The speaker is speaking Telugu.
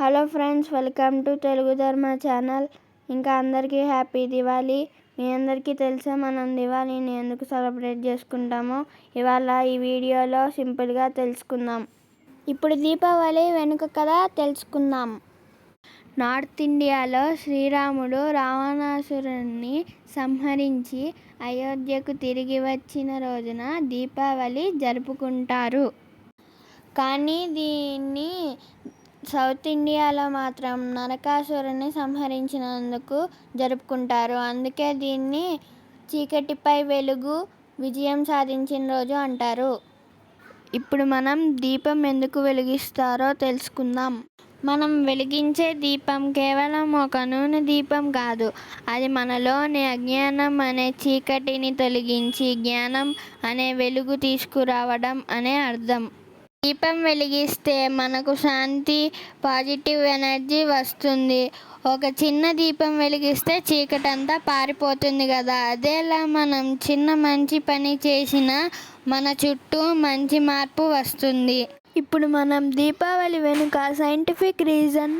Hello friends, welcome to Telugu ధర్మ ఛానల్. ఇంకా అందరికీ హ్యాపీ దివాళీ. మీ అందరికీ తెలుసా మనం దివాళీని ఎందుకు సెలబ్రేట్ చేసుకుంటామో ఇవాళ ఈ వీడియోలో సింపుల్గా తెలుసుకుందాం. ఇప్పుడు దీపావళి వెనుక కథ తెలుసుకుందాం. నార్త్ ఇండియాలో శ్రీరాముడు రావణాసురుడిని సంహరించి అయోధ్యకు తిరిగి వచ్చిన రోజున దీపావళి జరుపుకుంటారు. కానీ దీన్ని సౌత్ ఇండియాలో మాత్రం నరకాసురుడిని సంహరించినందుకు జరుపుకుంటారు. అందుకే దీన్ని చీకటిపై వెలుగు విజయం సాధించిన రోజు అంటారు. ఇప్పుడు మనం దీపం ఎందుకు వెలిగిస్తారో తెలుసుకుందాం. మనం వెలిగించే దీపం కేవలం ఒక నూనె దీపం కాదు. అది మనలోని అజ్ఞానం అనే చీకటిని తొలగించి జ్ఞానం అనే వెలుగు తీసుకురావడం అనే అర్థం. దీపం వెలిగిస్తే మనకు శాంతి, పాజిటివ్ ఎనర్జీ వస్తుంది. ఒక చిన్న దీపం వెలిగిస్తే చీకటంతా పారిపోతుంది కదా. అదేలా మనం చిన్న మంచి పని చేసినా మన చుట్టూ మంచి మార్పు వస్తుంది. ఇప్పుడు మనం దీపావళి వెనుక సైంటిఫిక్ రీజన్